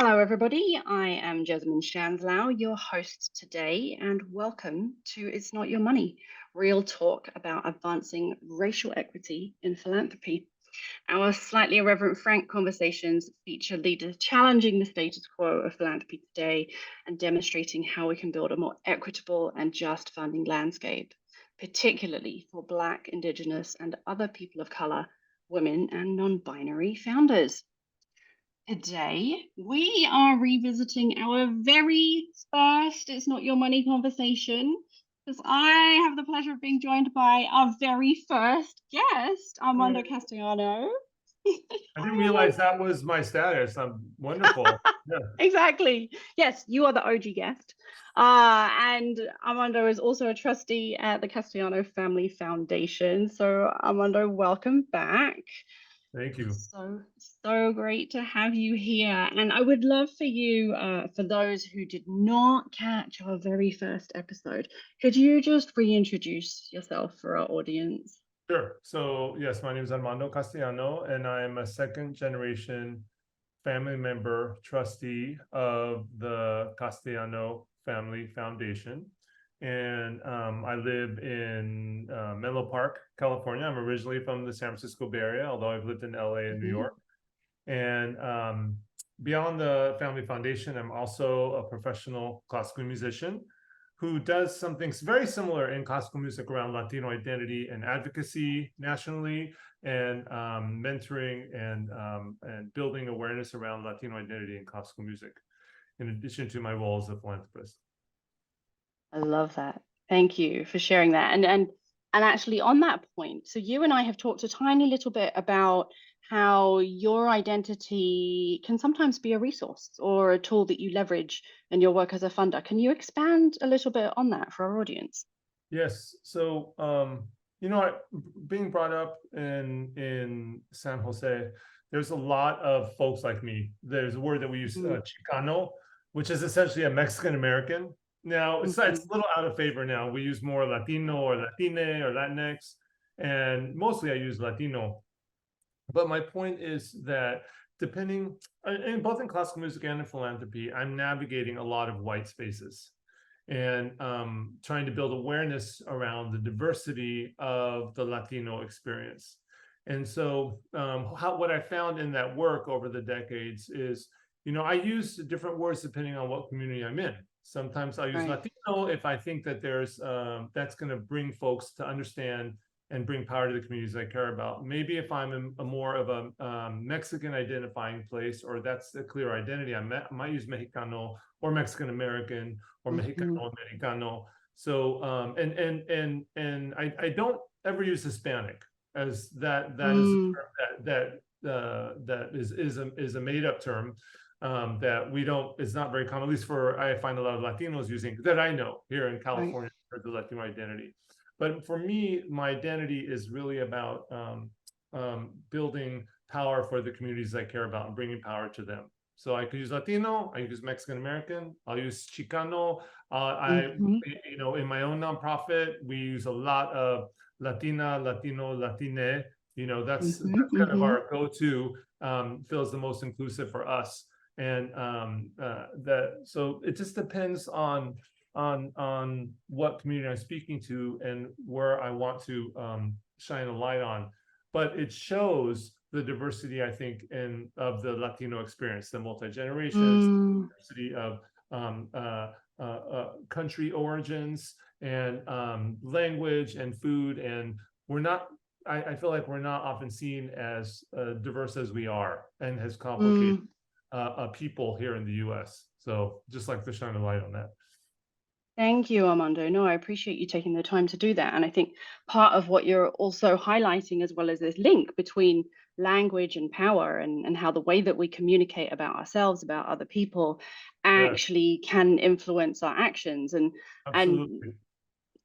Hello, everybody. I am Jasmine Shanslau, your host today, and welcome to It's Not Your Money, real talk about advancing racial equity in philanthropy. Our slightly irreverent, frank conversations feature leaders challenging the status quo of philanthropy today and demonstrating how we can build a more equitable and just funding landscape, particularly for Black, Indigenous, and other people of color, women, and non binary founders. Today, we are revisiting our very first It's Not Your Money conversation because I have the pleasure of being joined by our very first guest, Armanda Castellano. I didn't realize that was my status. I'm wonderful. Yeah. Exactly. Yes, you are the OG guest. And Armando is also a trustee at the Castellano Family Foundation. So, Armando, welcome back. Thank you. So great to have you here. And I would love for you, for those who did not catch our very first episode, could you just reintroduce yourself for our audience? Sure. So, yes, my name is Armando Castellano, and I'm a second generation family member trustee of the Castellano Family Foundation. And I live in Menlo Park, California. I'm originally from the San Francisco Bay Area, although I've lived in LA and New York. And beyond the Family Foundation, I'm also a professional classical musician who does something very similar in classical music around Latino identity and advocacy nationally, and mentoring and building awareness around Latino identity in classical music, in addition to my role as a philanthropist. I love that. Thank you for sharing that. And actually on that point, so you and I have talked a tiny little bit about how your identity can sometimes be a resource or a tool that you leverage in your work as a funder. Can you expand a little bit on that for our audience? Yes. So, being brought up in San Jose, there's a lot of folks like me. There's a word that we use, Chicano, which is essentially a Mexican American. Now, it's a little out of favor now. We use more Latino or Latine or Latinx, and mostly I use Latino. But my point is that depending, in both in classical music and in philanthropy, I'm navigating a lot of white spaces and trying to build awareness around the diversity of the Latino experience. And so what I found in that work over the decades is, I use different words depending on what community I'm in. Sometimes I use Latino if I think that that's going to bring folks to understand and bring power to the communities I care about. Maybe if I'm in a more of a Mexican identifying place, or that's a clear identity, I might use Mexicano or Mexican American or Mexicano Americano. So and I don't ever use Hispanic, as that is a made up term that we don't, is not very common, at least for, I find a lot of Latinos using, that I know here in California, for the Latino identity. But for me, my identity is really about building power for the communities I care about and bringing power to them. So I could use Latino, I use Mexican American, I'll use Chicano. In my own nonprofit, we use a lot of Latina, Latino, Latine. That's kind of our go-to. Feels the most inclusive for us, and so it just depends on what community I'm speaking to and where I want to shine a light on. But it shows the diversity, I think, of the Latino experience, the multi-generations, diversity of country origins and language and food. And I feel like we're not often seen as diverse as we are, and as complicated people here in the US. So just like to shine a light on that. Thank you, Armando. No, I appreciate you taking the time to do that. And I think part of what you're also highlighting, as well as this link between language and power, and how the way that we communicate about ourselves, about other people, actually can influence our actions. And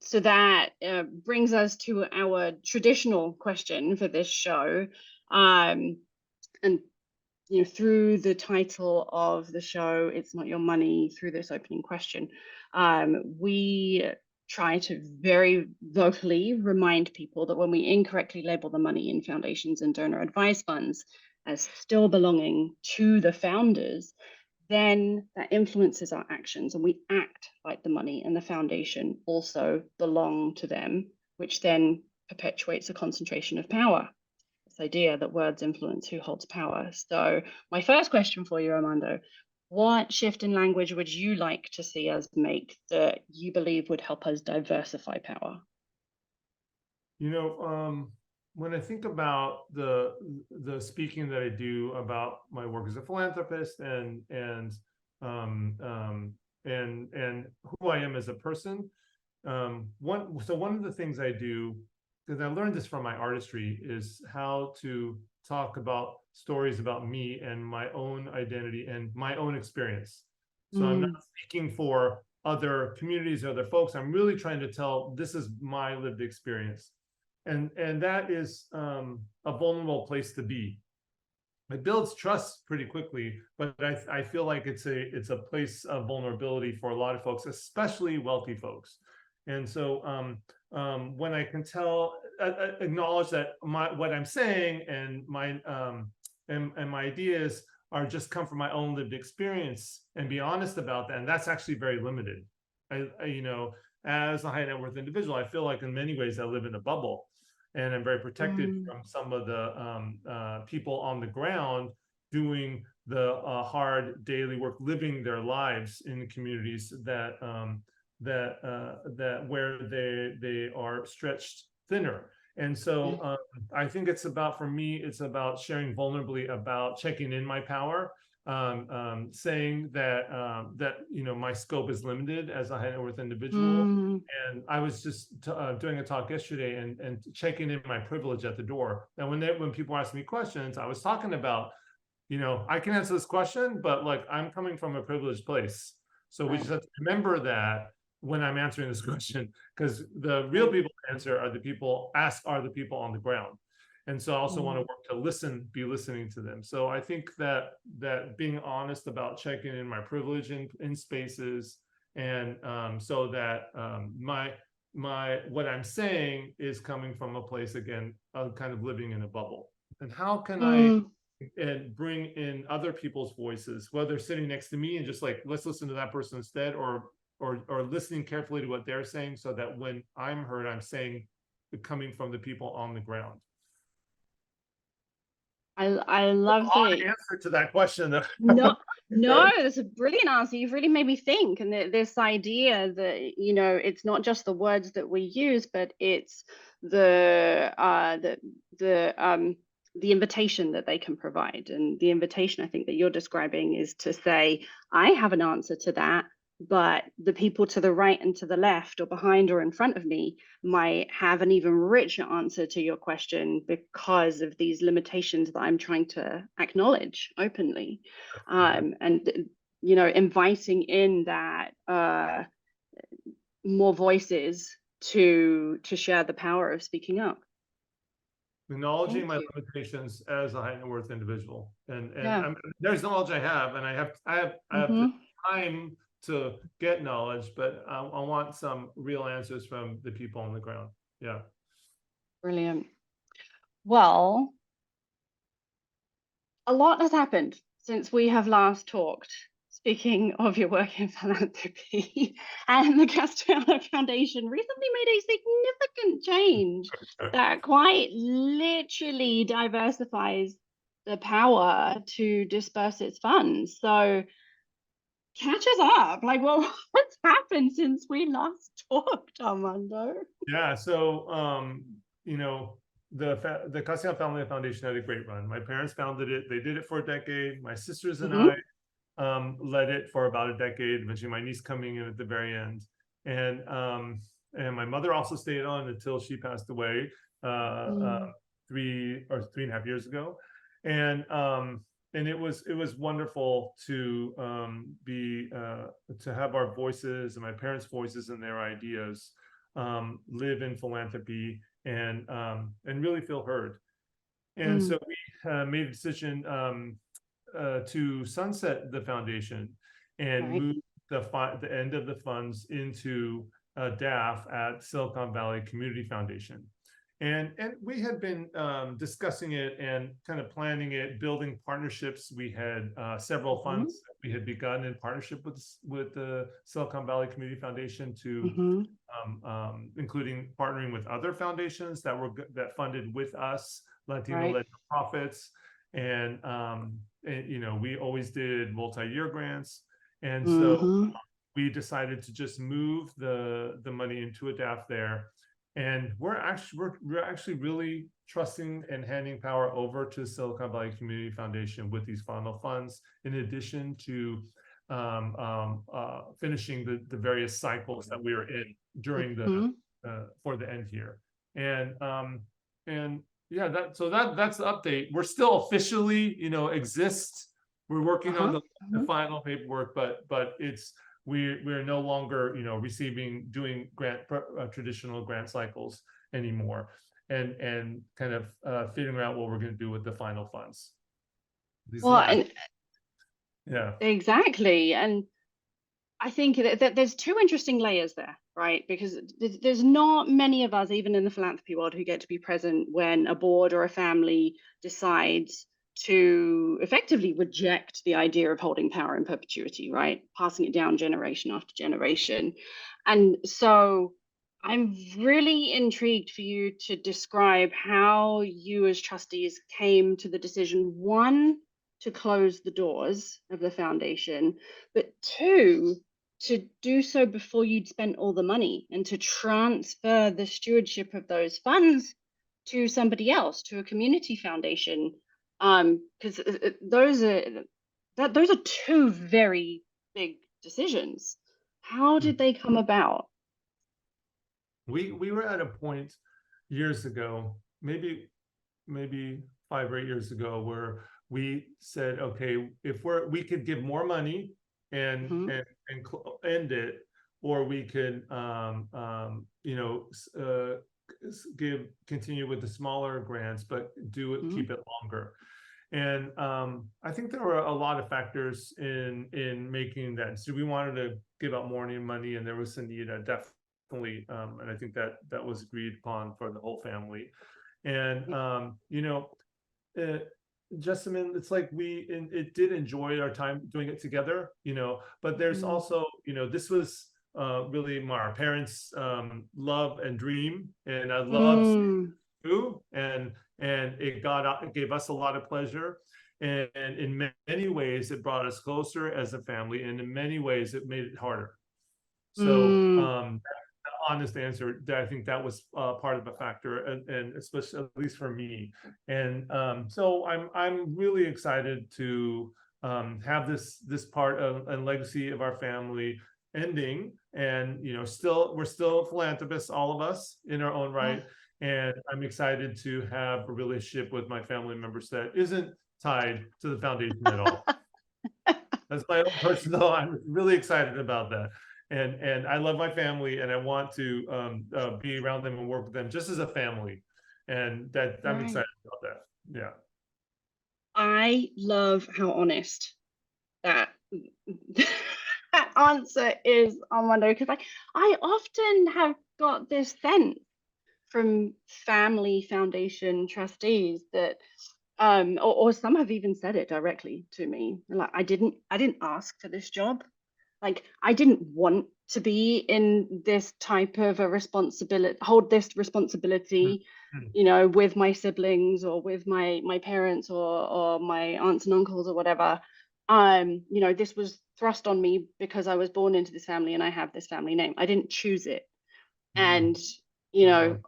so that brings us to our traditional question for this show. And through the title of the show, It's Not Your Money, through this opening question, we try to very vocally remind people that when we incorrectly label the money in foundations and donor advised funds as still belonging to the founders, then that influences our actions and we act like the money and the foundation also belong to them, which then perpetuates a concentration of power. This idea that words influence who holds power. So, my first question for you, Armando, what shift in language would you like to see us make that you believe would help us diversify power? When I think about the speaking that I do about my work as a philanthropist um, um, and who I am as a person, one of the things I do, because I learned this from my artistry, is how to talk about stories about me and my own identity and my own experience. So I'm not Mm, speaking for other communities, other folks. I'm really trying to tell this is my lived experience, and that is a vulnerable place to be. It builds trust pretty quickly, but I feel like it's a place of vulnerability for a lot of folks, especially wealthy folks. And so when I can acknowledge that what I'm saying and my ideas are just come from my own lived experience, and be honest about that, and that's actually very limited. As a high net worth individual, I feel like in many ways I live in a bubble, and I'm very protected mm, from some of the people on the ground doing the hard daily work, living their lives in communities that where they are stretched thinner. And so mm, I think for me, it's about sharing vulnerably, about checking in my power, saying that my scope is limited as a high net worth individual. mm. And I was just doing a talk yesterday and checking in my privilege at the door. And when people ask me questions, I was talking about, I can answer this question, but like I'm coming from a privileged place. So we just Right, have to remember that when I'm answering this question, because the real right. people to answer are the people on the ground. And so I also want to Mm, work to be listening to them. So I think that being honest about checking in my privilege in spaces, and so that my what I'm saying is coming from a place, again, of kind of living in a bubble. And how can I mm. and bring in other people's voices, whether they're sitting next to me and just like, let's listen to that person instead, or listening carefully to what they're saying, so that when I'm heard, I'm saying coming from the people on the ground. I love Odd that. answer to that question, though. No, no, that's a brilliant answer. You've really made me think. And this idea that, it's not just the words that we use, but it's the the invitation that they can provide. And the invitation I think that you're describing is to say, I have an answer to that, but the people to the right and to the left or behind or in front of me might have an even richer answer to your question because of these limitations that I'm trying to acknowledge openly. And inviting in that more voices to share the power of speaking up. Acknowledging Thank my you. limitations as a high net worth individual, and Yeah. there's knowledge I have, and I have the Hmm. time to get knowledge, but I want some real answers from the people on the ground. Yeah. Brilliant. Well, a lot has happened since we have last talked. Speaking of your work in philanthropy, and the Castellano Foundation recently made a significant change that quite literally diversifies the power to disperse its funds. So, catch us up. Like, well, what's happened since we last talked, Armando? Yeah. So, the Castellano Family Foundation had a great run. My parents founded it. They did it for a decade. My sisters and I Hmm. led it for about a decade. Eventually, my niece coming in at the very end, and my mother also stayed on until she passed away uh, Mm, 3.5 years ago, and it was wonderful to be to have our voices and my parents' voices and their ideas live in philanthropy, and really feel heard. And mm, so we made a decision to sunset the foundation and right. move the end of the funds into DAF at Silicon Valley Community Foundation. And we had been discussing it and kind of planning it, building partnerships. We had several Mm-hmm. funds that we had begun in partnership with the Silicon Valley Community Foundation to Mm-hmm. including partnering with other foundations that funded with us, Right. Latino-led nonprofits, and we always did multi-year grants, and so Mm-hmm. we decided to just move the money into a DAF there, and we're actually really trusting and handing power over to Silicon Valley Community Foundation with these final funds, in addition to finishing the various cycles that we were in during the Mm-hmm. for the end here, and yeah, that's the update. We're still officially, exist. We're working on Uh-huh. the final paperwork, but we're no longer, doing traditional grant cycles anymore, and kind of figuring out what we're going to do with the final funds. These Well, last, and yeah. exactly. And I think that there's two interesting layers there, right? Because there's not many of us, even in the philanthropy world, who get to be present when a board or a family decides to effectively reject the idea of holding power in perpetuity, right? Passing it down generation after generation. And so I'm really intrigued for you to describe how you as trustees came to the decision, one, to close the doors of the foundation, but two, to do so before you'd spent all the money and to transfer the stewardship of those funds to somebody else, to a community foundation. Because those are two very big decisions. How did they come about? We were at a point years ago, maybe 5 or 8 years ago, where we said, okay, if we could give more money and Mm-hmm. end it, or we could continue with the smaller grants, but Mm-hmm. keep it longer. And I think there were a lot of factors in making that. So we wanted to give out more money, and there was a need, definitely, and I think that was agreed upon for the whole family. And uh, Jessamine, it's like it did enjoy our time doing it together, but there's Mm-hmm. also, this was really our parents' love and dream, and I love Mm, through, and it gave us a lot of pleasure, and in many ways it brought us closer as a family, and in many ways it made it harder. So mm, the honest answer, that I think that was part of the factor, and especially, at least for me. And so I'm really excited to have this part of a legacy of our family ending, and we're still philanthropists, all of us in our own yeah. right. And I'm excited to have a relationship with my family members that isn't tied to the foundation at all. That's my own personal. I'm really excited about that, and I love my family, and I want to be around them and work with them just as a family, and that I'm Right. excited about that. Yeah. I love how honest that that answer is, Armando, because I often have got this sense from family foundation trustees that or some have even said it directly to me. Like, I didn't ask for this job. Like, I didn't want to be in this type of a responsibility, hold this responsibility, Mhm. with my siblings or with my parents or my aunts and uncles or whatever. This was thrust on me because I was born into this family and I have this family name. I didn't choose it. Mhm. And, you Yeah. know,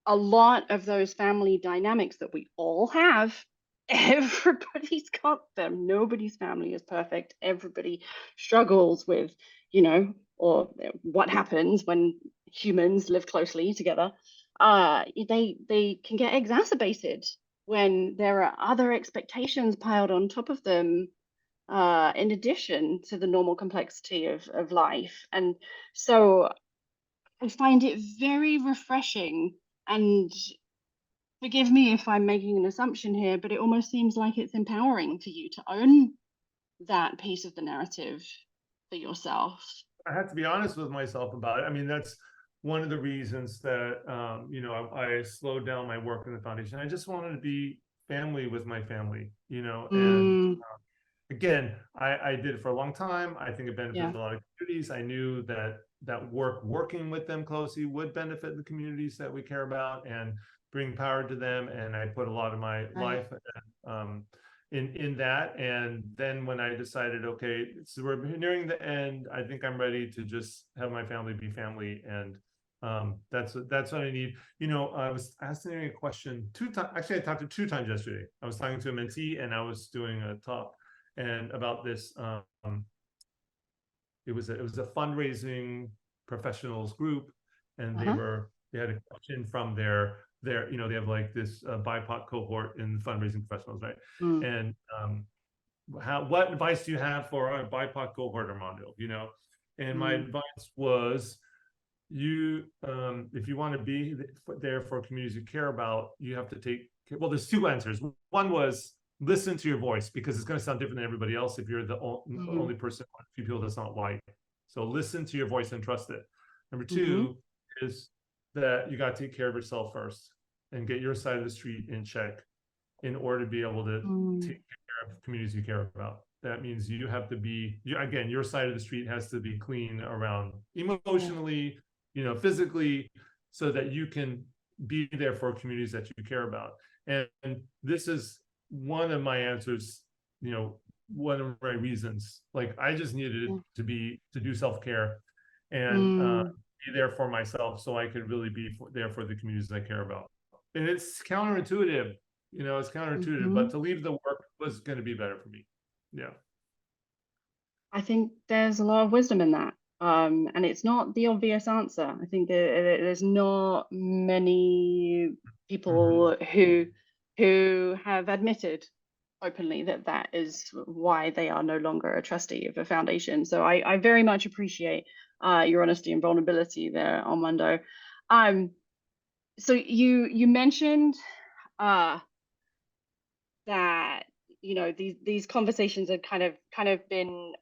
a lot of those family dynamics that we all have, everybody's got them. Nobody's family is perfect. Everybody struggles with, or what happens when humans live closely together. They can get exacerbated when there are other expectations piled on top of them, in addition to the normal complexity of life. And so I find it very refreshing, and forgive me if I'm making an assumption here, but it almost seems like it's empowering for you to own that piece of the narrative for yourself. I have to be honest with myself about it. I mean, that's one of the reasons that, I slowed down my work in the foundation. I just wanted to be family with my family, and Mm, again, I did it for a long time. I think it yeah. benefits a lot of communities. I knew that working with them closely would benefit the communities that we care about and bring power to them. And I put a lot of my Right. life in that. And then when I decided, okay, so we're nearing the end, I think I'm ready to just have my family be family. And that's what I need. I was asking a question 2 times. Actually, I talked to 2 times yesterday. I was talking to a mentee and I was doing a talk and about this. It was a fundraising professionals group, and Uh-huh. they had a question from their they have like this BIPOC cohort in fundraising professionals, right? Mm, And what advice do you have for our BIPOC cohort, Armando? And my mm, advice was, if you want to be there for communities you care about, you have to take, well, there's 2 answers. One was listen to your voice, because it's going to sound different than everybody else if you're the mm, only person, a few people that's not white. So listen to your voice and trust it. Number mm-hmm, 2 is that you got to take care of yourself first and get your side of the street in check in order to be able to mm, take care of communities you care about. That means you have to be, again, your side of the street has to be clean around yeah, emotionally, physically, so that you can be there for communities that you care about. And this is one of my answers, one of my reasons. Like, I just needed yeah, to do self-care and mm, be there for myself so I could really be there for the communities I care about. And it's counterintuitive, mm-hmm. but to leave the work was going to be better for me. Yeah. I think there's a lot of wisdom in that. And it's not the obvious answer. I think there's not many Mm-hmm. people who have admitted openly that that is why they are no longer a trustee of a foundation. So I very much appreciate your honesty and vulnerability there, Armando. Um, so you mentioned uh, that these conversations had kind of been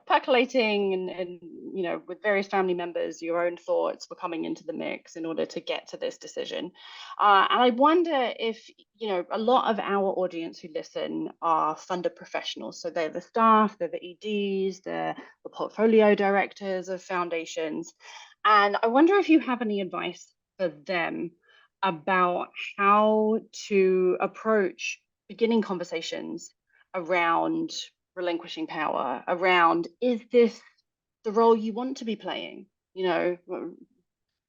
percolating and with various family members, your own thoughts were coming into the mix in order to get to this decision. And I wonder if a lot of our audience who listen are funder professionals, so they're the staff, they're the EDs, they're the portfolio directors of foundations, and I wonder if you have any advice for them about how to approach beginning conversations around relinquishing power, around is this the role you want to be playing?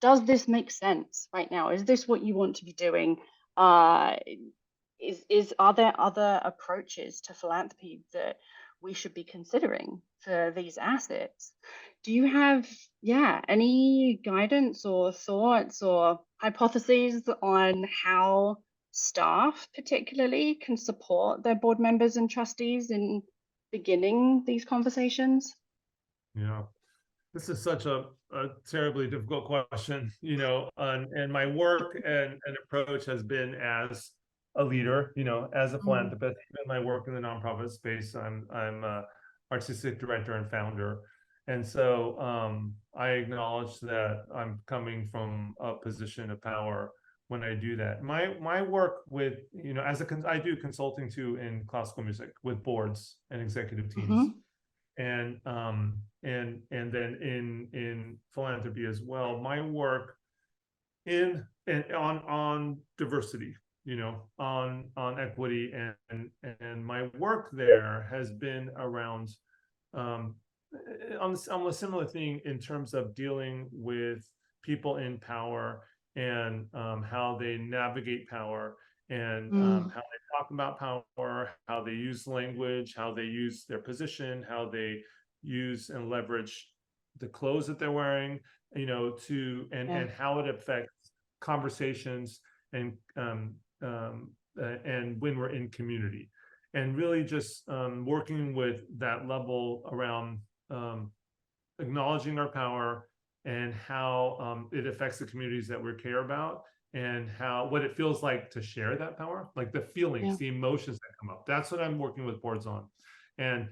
Does this make sense right now? Is this what you want to be doing? Uh, are there other approaches to philanthropy that we should be considering for these assets? Do you have, any guidance or thoughts or hypotheses on how staff particularly can support their board members and trustees in beginning these conversations? Yeah. This is such a terribly difficult question, and my work and approach has been as a leader, as a Mm, philanthropist. In my work in the nonprofit space, I'm a artistic director and founder, and so I acknowledge that I'm coming from a position of power when I do that. My work with, I do consulting too in classical music with boards and executive teams, mm-hmm, and then in philanthropy as well. My work on diversity, on equity, and my work there has been around um, on a similar thing in terms of dealing with people in power and how they navigate power and mm, how they talk about power, how they use language, how they use their position, how they use and leverage the clothes that they're wearing, yeah, and how it affects conversations and when we're in community, and really just working with that level around um, acknowledging our power and how it affects the communities that we care about, and what it feels like to share that power, like the yeah, feelings, the emotions that come up. That's what I'm working with boards on, and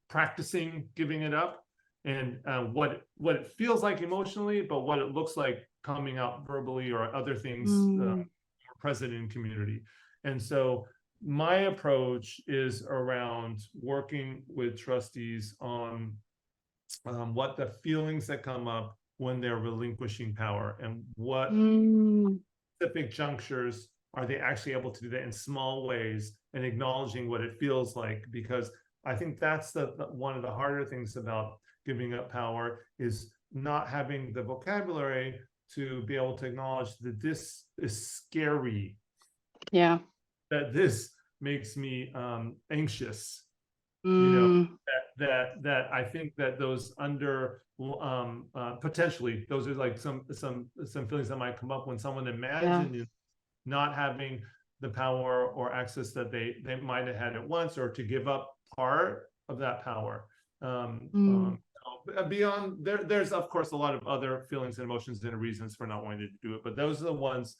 practicing giving it up and what it feels like emotionally, but what it looks like coming out verbally or other things present in community. And so my approach is around working with trustees on what the feelings that come up when they're relinquishing power, and what specific junctures are they actually able to do that in small ways, and acknowledging what it feels like. Because I think that's the one of the harder things about giving up power, is not having the vocabulary to be able to acknowledge that this is scary. Yeah. That this makes me anxious. You know, that I think that those under potentially those are like some feelings that might come up when someone imagines not having the power or access that they might have had at once, or to give up part of that power. Beyond there's of course a lot of other feelings and emotions and reasons for not wanting to do it, but those are the ones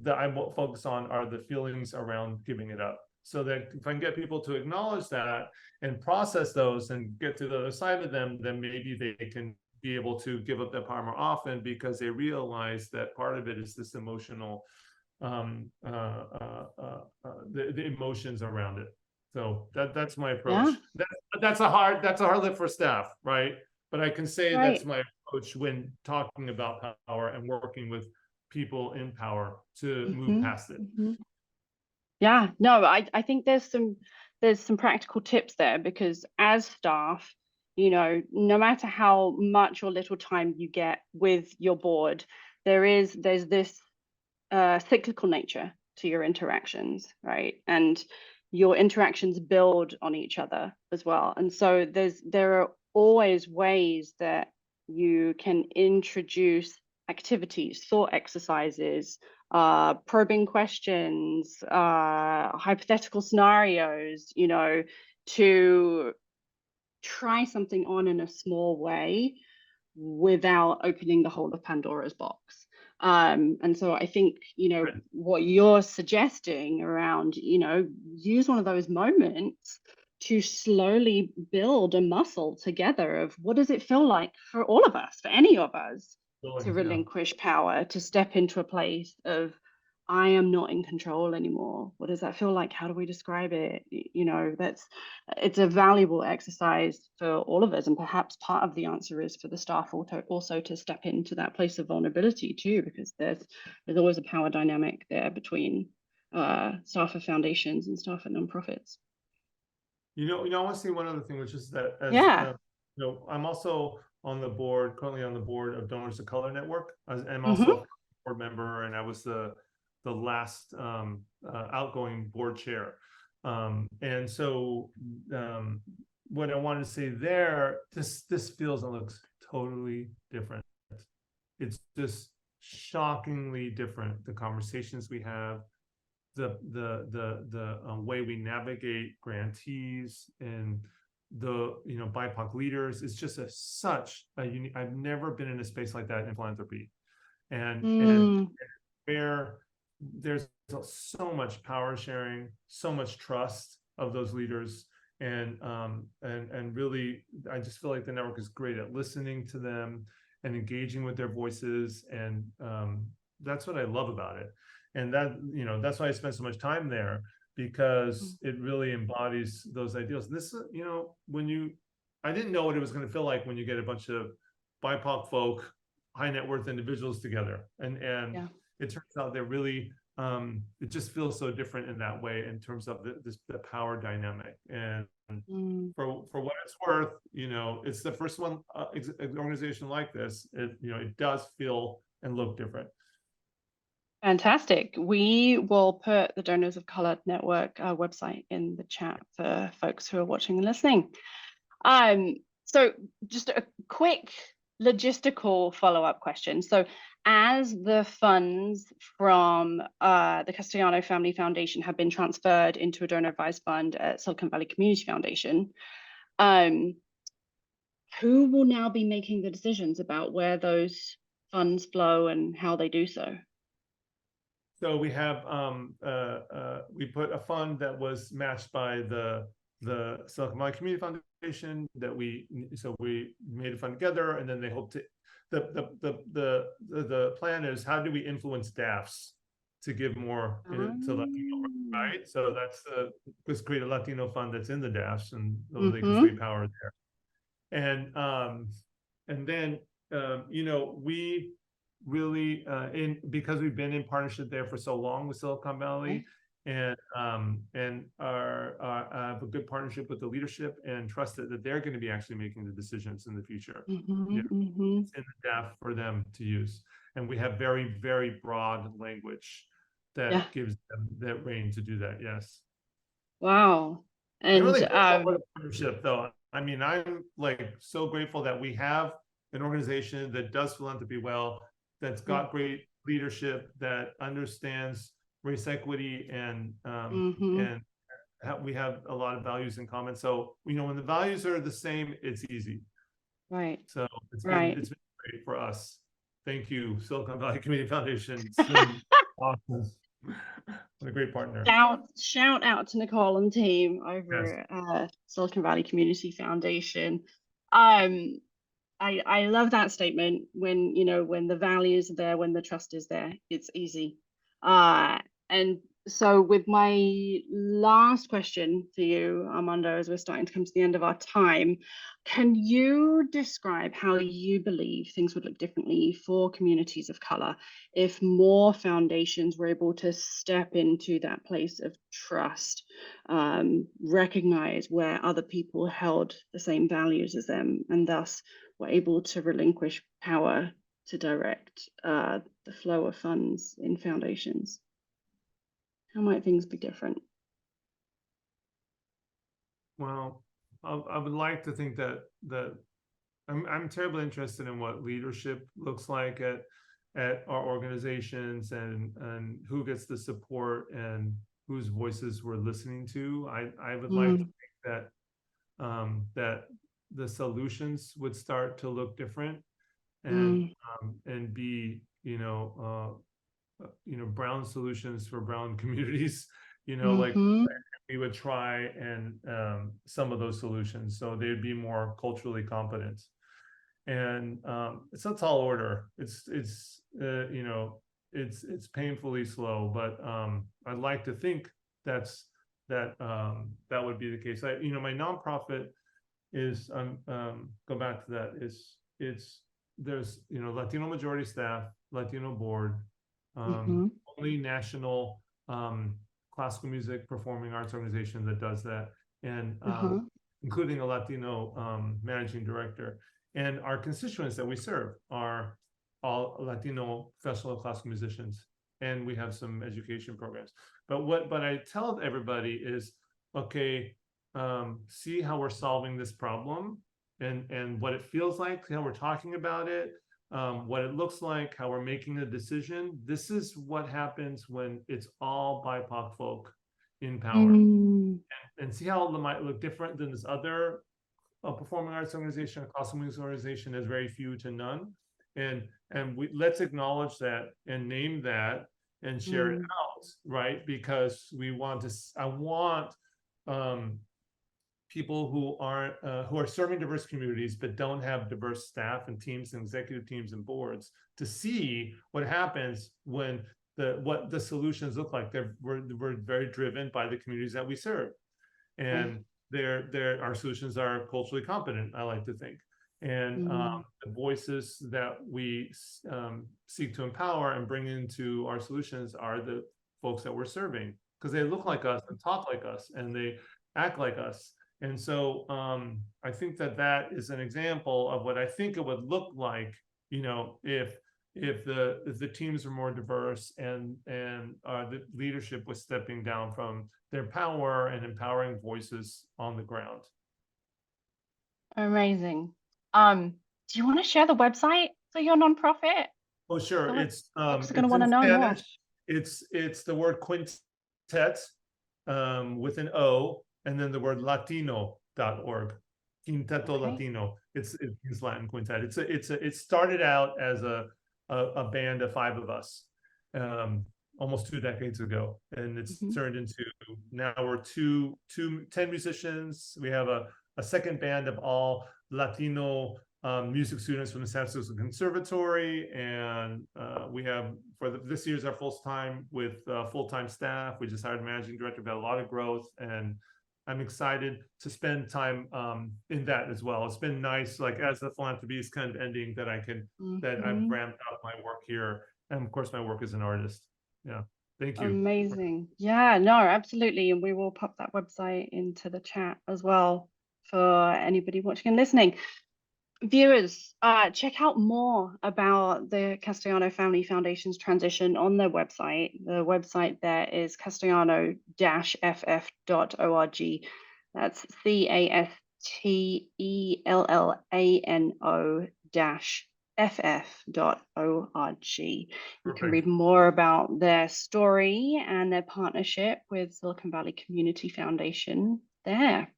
that I focus on, are the feelings around giving it up. So that if I can get people to acknowledge that and process those and get to the other side of them, then maybe they can be able to give up that power more often, because they realize that part of it is this emotional, the emotions around it. So that's my approach. That's a hard lift for staff, right? But I can say that's my approach when talking about power and working with people in power to move past it. Yeah, no, I think there's some practical tips there, because as staff, you know, no matter how much or little time you get with your board, there's this cyclical nature to your interactions, right? And your interactions build on each other as well. And so there are always ways that you can introduce activities, thought exercises, probing questions, hypothetical scenarios, you know, to try something on in a small way without opening the whole of Pandora's box. And so I think, you know, what you're suggesting around, you know, use one of those moments to slowly build a muscle together of what does it feel like for all of us, for any of us, to relinquish power, to step into a place of, I am not in control anymore. What does that feel like? How do we describe it? You know, it's a valuable exercise for all of us. And perhaps part of the answer is for the staff also to step into that place of vulnerability too, because there's always a power dynamic there between staff of foundations and staff at nonprofits. You know, I want to say one other thing, which is that as you know, I'm also currently on the board of Donors of Color Network. I'm also a board member, and I was the last outgoing board chair. And so what I wanted to say there, this feels and looks totally different. It's just shockingly different. The conversations we have, the way we navigate grantees and the BIPOC leaders, is just such a unique. I've never been in a space like that in philanthropy, and where there's so much power sharing, so much trust of those leaders, and really, I just feel like the network is great at listening to them and engaging with their voices, and that's what I love about it. And that, that's why I spend so much time there, because it really embodies those ideals. And this, I didn't know what it was going to feel like when you get a bunch of BIPOC folk, high net worth individuals together, and it turns out they're really, it just feels so different in that way, in terms of the power dynamic. And for what it's worth, it's the first one organization like this. It does feel and look different. Fantastic. We will put the Donors of Color Network website in the chat for folks who are watching and listening. So just a quick logistical follow-up question. So as the funds from the Castellano Family Foundation have been transferred into a donor advised fund at Silicon Valley Community Foundation, who will now be making the decisions about where those funds flow and how they do so? So we have we put a fund that was matched by the Silicon Valley Community that we made a fund together, and then they hope to the plan is, how do we influence DAFs to give more to Latino, right? So let's create a Latino fund that's in the DAFs, and so they can sway power there. And then we really because we've been in partnership there for so long with Silicon Valley, and have a good partnership with the leadership, and trust that they're going to be actually making the decisions in the future. It's in the DAF for them to use, and we have very, very broad language that gives them that reign to do that. Yes. Wow. And I'm really grateful for the partnership, though. I mean, I'm like so grateful that we have an organization that does philanthropy well, that's got great leadership, that understands race equity, and we have a lot of values in common. So when the values are the same, it's easy. Right. So it's been great for us. Thank you, Silicon Valley Community Foundation. It's been awesome. What a great partner. Shout out to Nicole and team over at Silicon Valley Community Foundation. I love that statement. When when the values are there, when the trust is there, it's easy. And so with my last question for you, Armando, as we're starting to come to the end of our time, can you describe how you believe things would look differently for communities of color if more foundations were able to step into that place of trust, recognize where other people held the same values as them, and thus were able to relinquish power to direct the flow of funds in foundations? How might things be different? Well, I would like to think that I'm terribly interested in what leadership looks like at our organizations, and who gets the support, and whose voices we're listening to. I would like to think that that the solutions would start to look different, and be brown solutions for brown communities, like we would try, and some of those solutions, so they'd be more culturally competent. And it's a tall order. It's painfully slow, but I'd like to think that would be the case. My nonprofit is go back to that, there's Latino majority staff, Latino board, only national classical music performing arts organization that does that, and including a Latino managing director. And our constituents that we serve are all Latino professional classical musicians, and we have some education programs. But I tell everybody is, okay, see how we're solving this problem, and what it feels like, how we're talking about it, what it looks like, how we're making a decision. This is what happens when it's all BIPOC folk in power, and see how it might look different than this other performing arts organization, a classical music organization has very few to none, and let's acknowledge that, and name that, and share it out, right? Because I want people who are serving diverse communities but don't have diverse staff and teams and executive teams and boards to see what happens when what the solutions look like. We're very driven by the communities that we serve, and our solutions are culturally competent, I like to think, and the voices that we seek to empower and bring into our solutions are the folks that we're serving, because they look like us and talk like us and they act like us. And so I think that is an example of what I think it would look like, if the teams are more diverse, and the leadership was stepping down from their power and empowering voices on the ground. Amazing. Do you want to share the website for your nonprofit? Oh, sure. It's folks are going to want to know more. It's the word quintet with an O, and then the word latino.org. Quinteto Latino. It's Latin quintet. It started out as a band of 5 of us almost 2 decades ago, and it's turned into, now we're 10 musicians. We have a a second band of all Latino music students from the San Francisco Conservatory, and we have this year's our full-time with full-time staff. We just hired a managing director. We've had a lot of growth, and I'm excited to spend time in that as well. It's been nice, like as the philanthropy is kind of ending, that I can that I've ramped up my work here, and of course my work as an artist. Yeah, thank you. Amazing. Yeah, no, absolutely, and we will pop that website into the chat as well for anybody watching and listening. Viewers, check out more about the Castellano Family Foundation's transition on their website. The website there is castellano-ff.org. That's CASTELLANO-FF.org. You can read more about their story and their partnership with Silicon Valley Community Foundation there.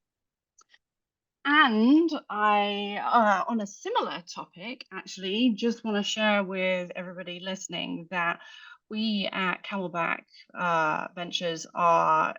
And I, on a similar topic, actually, just want to share with everybody listening that we at Camelback Ventures are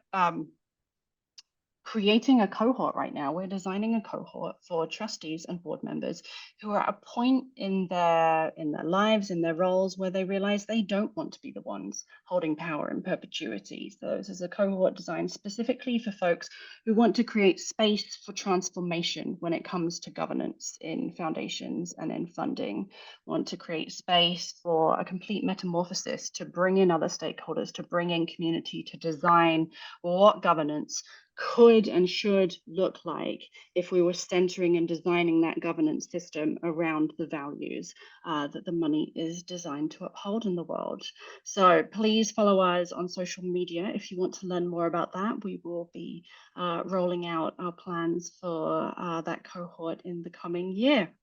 creating a cohort right now. We're designing a cohort for trustees and board members who are at a point in their lives, in their roles, where they realize they don't want to be the ones holding power in perpetuity. So this is a cohort designed specifically for folks who want to create space for transformation when it comes to governance in foundations and in funding, want to create space for a complete metamorphosis, to bring in other stakeholders, to bring in community, to design what governance could and should look like if we were centering and designing that governance system around the values that the money is designed to uphold in the world. So please follow us on social media if you want to learn more about that. We will be rolling out our plans for that cohort in the coming year.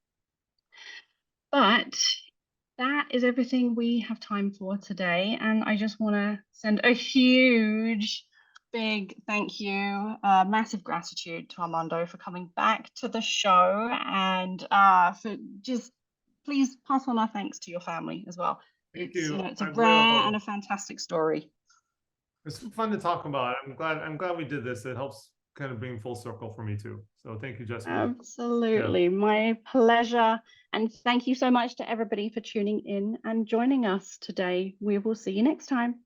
But that is everything we have time for today. And I just want to send a huge big thank you, massive gratitude to Armando for coming back to the show, and for just please pass on our thanks to your family as well. Thank you. You know, it's a rare and a fantastic story. It's fun to talk about. I'm glad we did this. It helps kind of bring full circle for me too. So thank you, Jessica. Absolutely. Yeah. My pleasure. And thank you so much to everybody for tuning in and joining us today. We will see you next time.